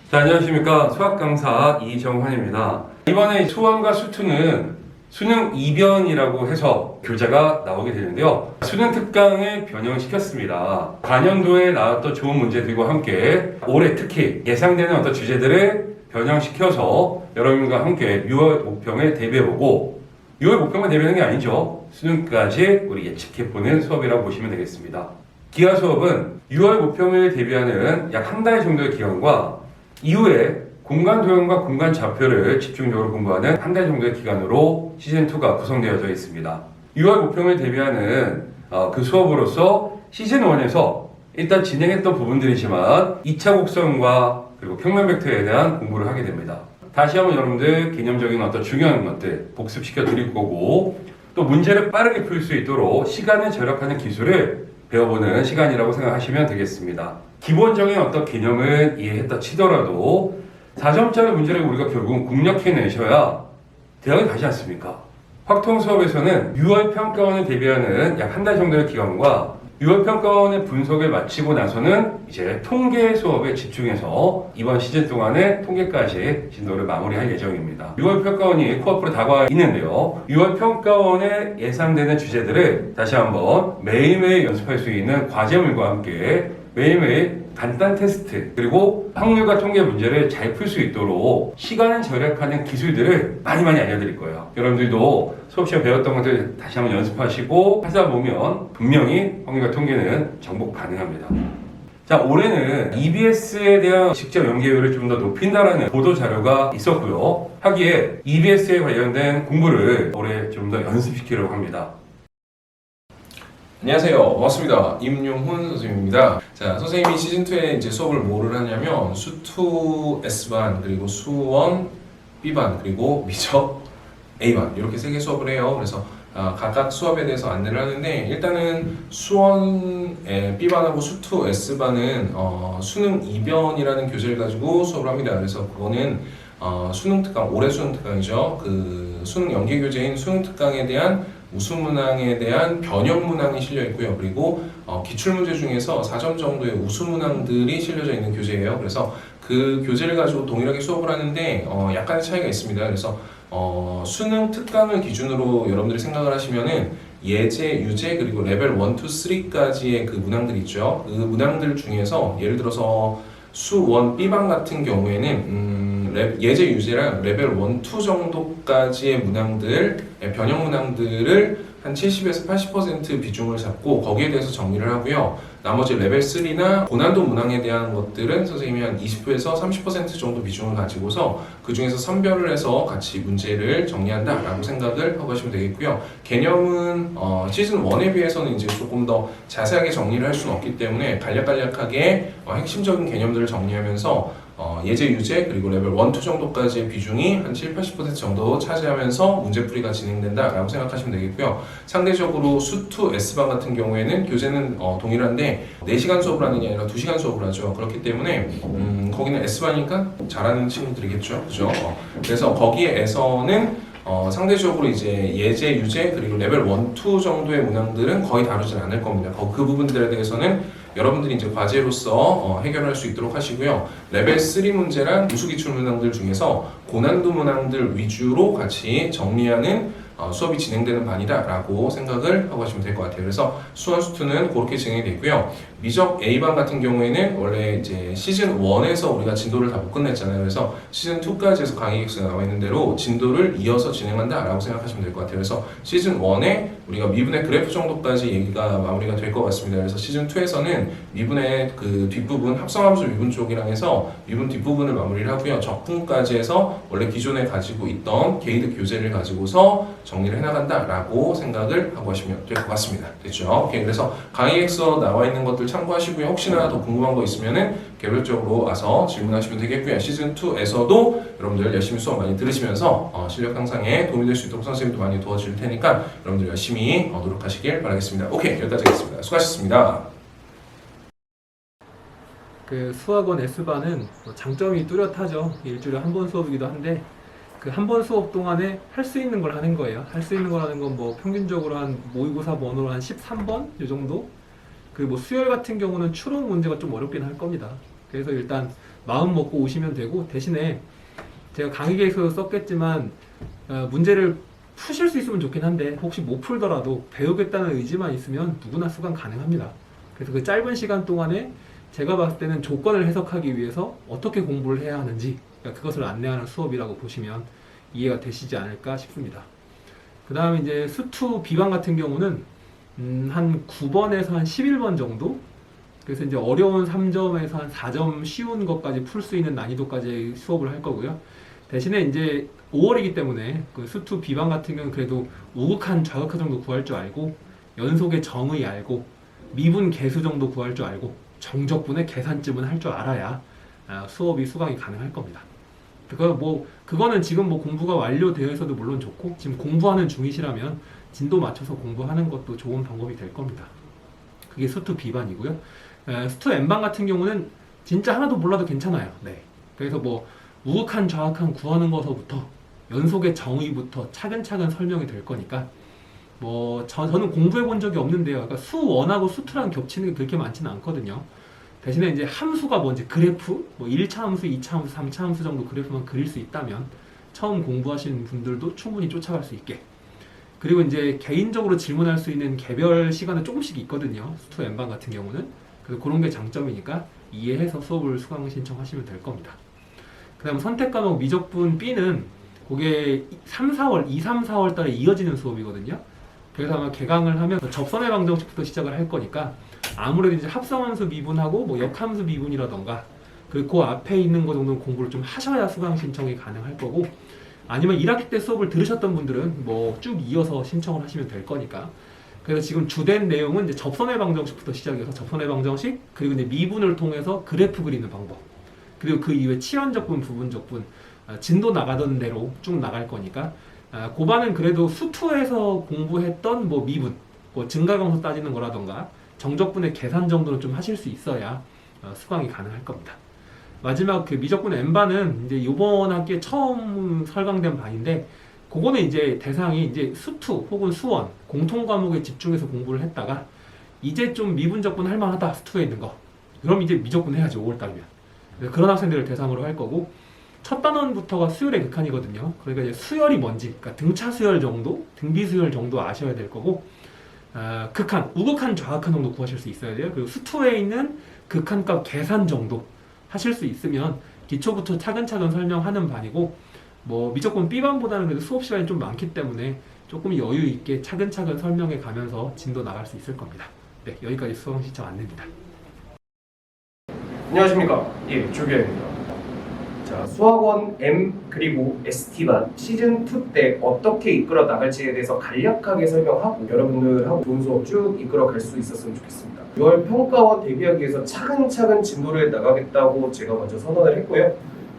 자, 안녕하십니까. 수학 강사 이정환입니다. 이번에 수원과 수투는 수능 이변이라고 해서 교재가 나오게 되는데요. 수능 특강을 변형시켰습니다. 관연도에 나왔던 좋은 문제들과 함께 올해 특히 예상되는 어떤 주제들을 변형시켜서 여러분과 함께 6월 목평을 대비해보고 6월 목평만 대비하는 게 아니죠. 수능까지 우리 예측해보는 수업이라고 보시면 되겠습니다. 기하 수업은 6월 목평을 대비하는 약 한 달 정도의 기간과 이후에 공간 도형과 공간 좌표를 집중적으로 공부하는 한 달 정도의 기간으로 시즌2가 구성되어져 있습니다. 6월 목평을 대비하는 그 수업으로서 시즌1에서 일단 진행했던 부분들이지만 2차 곡선과 그리고 평면 벡터에 대한 공부를 하게 됩니다. 다시 한번 여러분들 개념적인 어떤 중요한 것들 복습시켜 드릴 거고 또 문제를 빠르게 풀 수 있도록 시간을 절약하는 기술을 배워보는 시간이라고 생각하시면 되겠습니다. 기본적인 어떤 개념을 이해했다 치더라도 4점짜리 문제를 우리가 결국은 공략해내셔야 대학에 가지 않습니까? 확통 수업에서는 6월 평가원을 대비하는 약 한 달 정도의 기간과 6월 평가원의 분석을 마치고 나서는 이제 통계 수업에 집중해서 이번 시즌 동안에 통계까지 진도를 마무리할 예정입니다. 6월 평가원이 코앞으로 다가와 있는데요. 6월 평가원에 예상되는 주제들을 다시 한번 매일매일 연습할 수 있는 과제물과 함께 매일매일 간단 테스트 그리고 확률과 통계 문제를 잘 풀 수 있도록 시간을 절약하는 기술들을 많이 알려드릴 거예요. 여러분들도 수업 시간에 배웠던 것들 다시 한번 연습하시고 하다 보면 분명히 확률과 통계는 정복 가능합니다. 자, 올해는 EBS에 대한 직접 연계율을 좀 더 높인다라는 보도 자료가 있었고요. 하기에 EBS에 관련된 공부를 올해 좀 더 연습시키려고 합니다. 안녕하세요. 반갑습니다. 임용훈 선생님입니다. 자, 선생님이 시즌2에 이제 수업을 뭐를 하냐면 수2 S반, 그리고 수1 B반, 그리고 미적 A반 이렇게 세 개 수업을 해요. 그래서 각각 수업에 대해서 안내를 하는데 일단은 수1 B반하고 수2 S반은 수능 이변이라는 교재를 가지고 수업을 합니다. 그래서 그거는 수능 특강, 올해 수능 특강이죠. 그 수능 연계 교재인 수능 특강에 대한 우수문항에 대한 변형문항이 실려 있고요. 그리고 기출문제 중에서 4점 정도의 우수문항들이 실려져 있는 교재예요. 그래서 그 교재를 가지고 동일하게 수업을 하는데 약간의 차이가 있습니다. 그래서 수능 특강을 기준으로 여러분들이 생각을 하시면은 예제, 유제, 그리고 레벨 1, 2, 3까지의 그 문항들 있죠. 그 문항들 중에서 예를 들어서 수1 B반 같은 경우에는 예제 유제랑 레벨 1, 2 정도까지의 문항들, 변형 문항들을 한 70에서 80% 비중을 잡고 거기에 대해서 정리를 하고요. 나머지 레벨 3나 고난도 문항에 대한 것들은 선생님이 한 20에서 30% 정도 비중을 가지고서 그 중에서 선별을 해서 같이 문제를 정리한다 라고 생각을 하고 하시면 되겠고요. 개념은 시즌 1에 비해서는 이제 조금 더 자세하게 정리를 할 수는 없기 때문에 간략하게 핵심적인 개념들을 정리하면서 예제, 유제, 그리고 레벨 1, 2 정도까지의 비중이 한 7, 80% 정도 차지하면서 문제풀이가 진행된다 라고 생각하시면 되겠고요. 상대적으로 수2 S반 같은 경우에는 교재는 동일한데 4시간 수업을 하는 게 아니라 2시간 수업을 하죠. 그렇기 때문에 거기는 S반이니까 잘하는 친구들이겠죠. 그죠? 그래서 거기에서는 상대적으로 이제 예제, 유제, 그리고 레벨 1, 2 정도의 문항들은 거의 다루진 않을 겁니다. 그 부분들에 대해서는 여러분들이 이제 과제로서 해결할 수 있도록 하시고요. 레벨 3 문제랑 우수기출 문항들 중에서 고난도 문항들 위주로 같이 정리하는 수업이 진행되는 반이다 라고 생각을 하고 하시면 될 것 같아요. 그래서 수1, 수2는 그렇게 진행이 되고요. 미적 A반 같은 경우에는 원래 이제 시즌 1에서 우리가 진도를 다 못 끝냈잖아요. 그래서 시즌 2까지 해서 강의 객수가 나와 있는 대로 진도를 이어서 진행한다 라고 생각하시면 될 것 같아요. 그래서 시즌 1에 우리가 미분의 그래프 정도까지 얘기가 마무리가 될 것 같습니다. 그래서 시즌 2에서는 미분의 그 뒷부분, 합성함수 미분 쪽이랑 해서 미분 뒷부분을 마무리를 하고요. 적분까지 해서 원래 기존에 가지고 있던 게이드 교재를 가지고서 정리를 해나간다 라고 생각을 하고 하시면 될 것 같습니다. 됐죠? 오케이. 그래서 강의액서 나와 있는 것들 참고하시고요. 혹시나 더 궁금한 거 있으면은 개별적으로 와서 질문하시면 되겠고요. 시즌2에서도 여러분들 열심히 수업 많이 들으시면서 실력 향상에 도움이 될 수 있도록 선생님도 많이 도와줄 테니까 여러분들 열심히 노력하시길 바라겠습니다. 오케이. 여기까지 하겠습니다. 수고하셨습니다. 그 수학원 S반은 장점이 뚜렷하죠. 일주일에 한 번 수업이기도 한데 그 한 번 수업 동안에 할 수 있는 걸 하는 거예요. 할 수 있는 거라는 건 뭐 평균적으로 한 모의고사 번호로 한 13번 이 정도. 그 뭐 수열 같은 경우는 추론 문제가 좀 어렵긴 할 겁니다. 그래서 일단 마음 먹고 오시면 되고, 대신에 제가 강의 계획서도 썼겠지만 문제를 푸실 수 있으면 좋긴 한데 혹시 못 풀더라도 배우겠다는 의지만 있으면 누구나 수강 가능합니다. 그래서 그 짧은 시간 동안에 제가 봤을 때는 조건을 해석하기 위해서 어떻게 공부를 해야 하는지, 그러니까 그것을 안내하는 수업이라고 보시면 이해가 되시지 않을까 싶습니다. 그 다음에 이제 수투 비반 같은 경우는 한 9번에서 한 11번 정도, 그래서 이제 어려운 3점에서 한 4점 쉬운 것까지 풀 수 있는 난이도까지 수업을 할 거고요. 대신에 이제 5월이기 때문에 그 수투 비반 같은 경우는 그래도 우극한 좌극한 정도 구할 줄 알고, 연속의 정의 알고, 미분 개수 정도 구할 줄 알고, 정적분의 계산쯤은 할 줄 알아야 수업이 수강이 가능할 겁니다. 그거는 지금 뭐 공부가 완료되어 있어도 물론 좋고, 지금 공부하는 중이시라면 진도 맞춰서 공부하는 것도 좋은 방법이 될 겁니다. 그게 수투 비반이고요. 수투 N반 같은 경우는 진짜 하나도 몰라도 괜찮아요. 네. 그래서 뭐 우극한 좌극한 구하는 것서부터 연속의 정의부터 차근차근 설명이 될 거니까, 뭐 저는 공부해 본 적이 없는데요. 그러니까 수1하고 수2랑 겹치는 게 그렇게 많지는 않거든요. 대신에 이제 함수가 뭔지 그래프, 뭐 1차 함수, 2차 함수, 3차 함수 정도 그래프만 그릴 수 있다면 처음 공부하시는 분들도 충분히 쫓아갈 수 있게. 그리고 이제 개인적으로 질문할 수 있는 개별 시간은 조금씩 있거든요. 수투 N반 같은 경우는. 그래서 그런 게 장점이니까 이해해서 수업을 수강 신청하시면 될 겁니다. 그 다음 선택 과목 미적분 B는 그게 2, 3, 4월 달에 이어지는 수업이거든요. 그래서 아마 개강을 하면 접선의 방정식부터 시작을 할 거니까 아무래도 이제 합성함수 미분하고 뭐 역함수 미분이라던가 그리고 그 앞에 있는 거 정도는 공부를 좀 하셔야 수강 신청이 가능할 거고, 아니면 1학기 때 수업을 들으셨던 분들은 뭐 쭉 이어서 신청을 하시면 될 거니까. 그래서 지금 주된 내용은 이제 접선의 방정식부터 시작해서 접선의 방정식, 그리고 이제 미분을 통해서 그래프 그리는 방법, 그리고 그 이후에 치환적분, 부분적분, 진도 나가던 대로 쭉 나갈 거니까, 고반은 그래도 수투에서 공부했던 뭐 미분, 뭐 증가함수 따지는 거라던가 정적분의 계산 정도는 좀 하실 수 있어야 수강이 가능할 겁니다. 마지막 그 미적분 N반은 이제 이번 학기에 처음 설강된 반인데, 그거는 이제 대상이 이제 수투 혹은 수원 공통 과목에 집중해서 공부를 했다가 이제 좀 미분적분 할만하다, 수투에 있는 거, 그럼 이제 미적분 해야지 5월달이면. 그런 학생들을 대상으로 할 거고, 첫 단원부터가 수열의 극한이거든요. 그러니까 이제 수열이 뭔지, 그러니까 등차 수열 정도, 등비 수열 정도 아셔야 될 거고, 극한, 우극한, 좌극한 정도 구하실 수 있어야 돼요. 그리고 수투에 있는 극한값 계산 정도 하실 수 있으면 기초부터 차근차근 설명하는 반이고, 뭐 미적분 B반보다는 그래도 수업 시간이 좀 많기 때문에 조금 여유 있게 차근차근 설명해 가면서 진도 나갈 수 있을 겁니다. 네, 여기까지 수강 신청 안내입니다. 안녕하십니까. 예, 조규현입니다. 자, 수학원 M 그리고 ST반 시즌2 때 어떻게 이끌어 나갈지에 대해서 간략하게 설명하고 여러분들하고 좋은 수업 쭉 이끌어 갈 수 있었으면 좋겠습니다. 6월 평가원 대비하기 위해서 차근차근 진도를 나가겠다고 제가 먼저 선언을 했고요.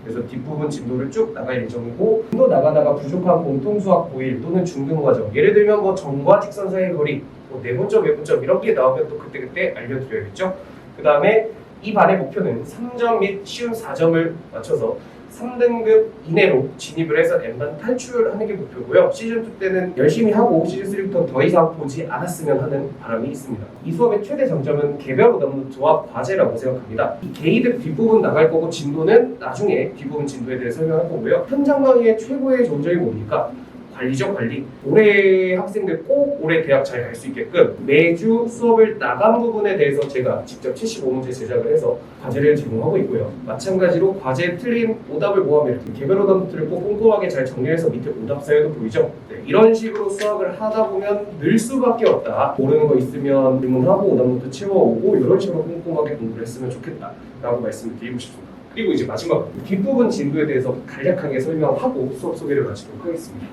그래서 뒷부분 진도를 쭉 나갈 예정이고, 진도 나가다가 부족한 공통수학 고일 또는 중등과정, 예를 들면 뭐 점과 직선 사이의 거리, 뭐 내분점, 외분점 이런 게 나오면 또 그때그때 알려드려야겠죠. 그 다음에 이 반의 목표는 3점 및 쉬운 4점을 맞춰서 3등급 이내로 진입을 해서 N반 탈출하는 게 목표고요. 시즌2 때는 열심히 하고 시즌3부터 더 이상 보지 않았으면 하는 바람이 있습니다. 이 수업의 최대 장점은 개별 오답노트와 과제라고 생각합니다. 이 게이드 뒷부분 나갈 거고, 진도는 나중에 뒷부분 진도에 대해 설명할 거고요. 현장 강의의 최고의 좋은 점이 뭡니까? 관리죠, 관리. 올해 학생들 꼭 올해 대학 잘 갈 수 있게끔 매주 수업을 나간 부분에 대해서 제가 직접 75문제 제작을 해서 과제를 제공하고 있고요. 마찬가지로 과제에 틀린 오답을 모아면 이렇게 개별 오답 노트를 꼭 꼼꼼하게 잘 정리해서 밑에 오답 사연도 보이죠? 네, 이런 식으로 수학을 하다 보면 늘 수밖에 없다. 모르는 거 있으면 질문하고 오답 노트 채워오고 이런 식으로 꼼꼼하게 공부를 했으면 좋겠다 라고 말씀을 드리고 싶습니다. 그리고 이제 마지막 뒷부분 진도에 대해서 간략하게 설명하고 수업 소개를 마치도록 하겠습니다.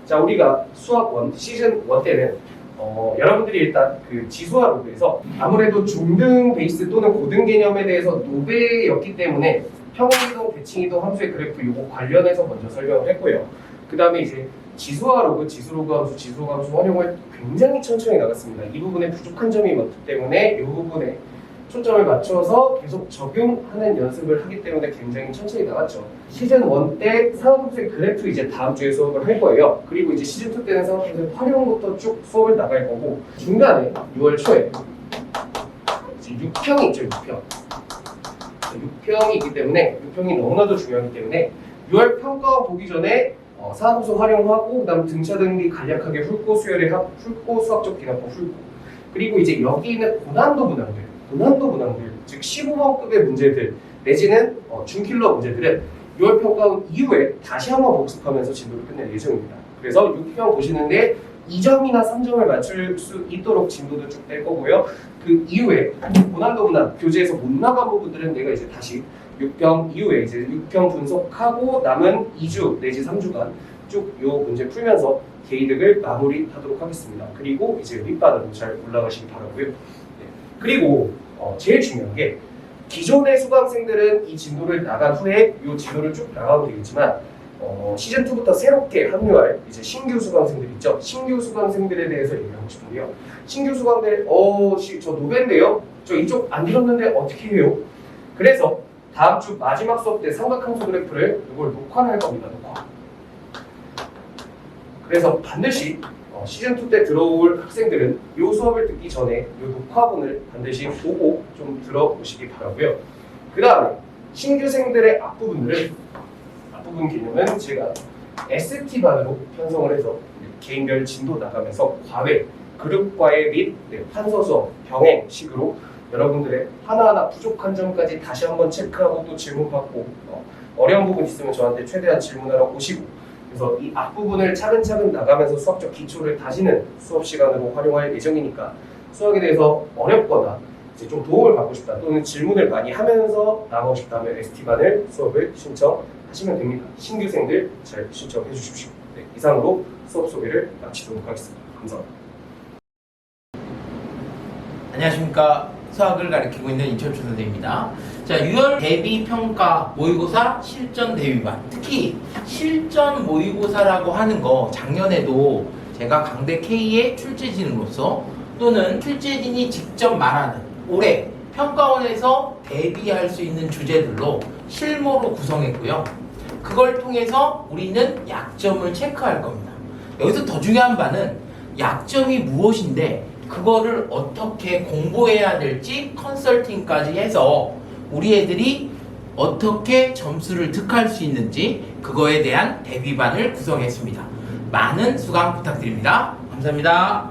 자, 우리가 수학원 시즌1 때는 여러분들이 일단 그 지수와 로그에서 아무래도 중등 베이스 또는 고등 개념에 대해서 노베였기 때문에 평행이동, 대칭이동 함수의 그래프 이거 관련해서 먼저 설명을 했고요. 그 다음에 이제 지수와 로그, 지수로그 함수, 지수로그 함수 활용을 굉장히 천천히 나갔습니다. 이 부분에 부족한 점이 많기 때문에 이 부분에 초점을 맞춰서 계속 적용하는 연습을 하기 때문에 굉장히 천천히 나갔죠. 시즌1 때 상업함수의 그래프 이제 다음 주에 수업을 할 거예요. 그리고 이제 시즌2 때는 상업함수의 활용부터 쭉 수업을 나갈 거고, 중간에 6월 초에 이제 6평이 있죠, 6평. 6평이 있기 때문에 6평이 너무나도 중요하기 때문에 6월 평가 보기 전에 사무소 활용하고 그다음 등차 등비 간략하게 훑고 훑고 수학적 비난법 훑고 그리고 이제 여기 있는 고난도 문항들 즉 15번급의 문제들 내지는 준킬러 문제들은 6월 평가 이후에 다시 한번 복습하면서 진도를 끝낼 예정입니다. 그래서 6평 보시는데 2점이나 3점을 맞출 수 있도록 진도도 쭉 뺄 거고요. 그 이후에 고난도 문항 교재에서 못 나간 부분들은 내가 이제 다시 6평 이후에 이제 6평 분석하고 남은 2주 내지 3주간 쭉 요 문제 풀면서 개이득을 마무리하도록 하겠습니다. 그리고 이제 윗바닥으로 잘 올라가시기 바라고요. 네. 그리고 제일 중요한 게 기존의 수강생들은 이 진도를 나간 후에 이 진도를 쭉 나가도 되겠지만 시즌 2부터 새롭게 합류할 이제 신규 수강생들 있죠. 신규 수강생들에 대해서 얘기하고 싶은데요. 신규 수강들 저 노벤데요. 저 이쪽 안 들었는데 어떻게 해요? 그래서 다음 주 마지막 수업 때 삼각함수 그래프를 이걸 녹화를 할 겁니다. 녹화. 그래서 반드시 시즌 2 때 들어올 학생들은 이 수업을 듣기 전에 이 녹화본을 반드시 보고 좀 들어보시기 바라고요. 그 다음에 신규생들의 앞부분 개념은 제가 ST반으로 편성을 해서 개인별 진도 나가면서 과외, 그룹 과외 및 판서 수업, 병행식으로 여러분들의 하나하나 부족한 점까지 다시 한번 체크하고 또 질문 받고 어려운 부분 있으면 저한테 최대한 질문하러 오시고 그래서 이 앞부분을 차근차근 나가면서 수학적 기초를 다시는 수업 시간으로 활용할 예정이니까 수학에 대해서 어렵거나 이제 좀 도움을 받고 싶다 또는 질문을 많이 하면서 나가고 싶다면 ST반을 수업을 신청하시면 됩니다. 신규생들 잘 신청해 주십시오. 네, 이상으로 수업 소개를 마치도록 하겠습니다. 감사합니다. 안녕하십니까. 수학을 가르치고 있는 인철초 선생입니다. 자, 6월 대비 평가 모의고사 실전 대비반, 특히 실전 모의고사라고 하는 거 작년에도 제가 강대 K의 출제진으로서 또는 출제진이 직접 말하는 올해 평가원에서 대비할 수 있는 주제들로 실무로 구성했고요. 그걸 통해서 우리는 약점을 체크할 겁니다. 여기서 더 중요한 바는 약점이 무엇인데 그거를 어떻게 공부해야 될지 컨설팅까지 해서 우리 애들이 어떻게 점수를 득할 수 있는지 그거에 대한 대비반을 구성했습니다. 많은 수강 부탁드립니다. 감사합니다.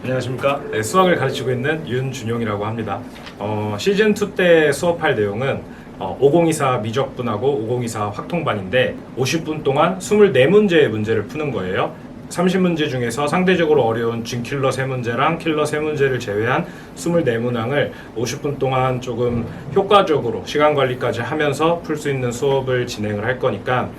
안녕하십니까. 네, 수학을 가르치고 있는 윤준용이라고 합니다. 시즌2 때 수업할 내용은 5024 미적분하고 5024 확통반인데 50분 동안 24문제의 문제를 푸는 거예요. 30문제 중에서 상대적으로 어려운 준킬러 3문제랑 킬러 3문제를 제외한 24문항을 50분 동안 조금 효과적으로 시간 관리까지 하면서 풀 수 있는 수업을 진행을 할 거니까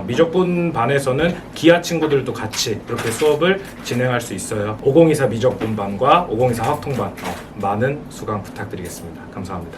미적분 반에서는 기하 친구들도 같이 이렇게 수업을 진행할 수 있어요. 5024 미적분반과 5024 확통반 많은 수강 부탁드리겠습니다. 감사합니다.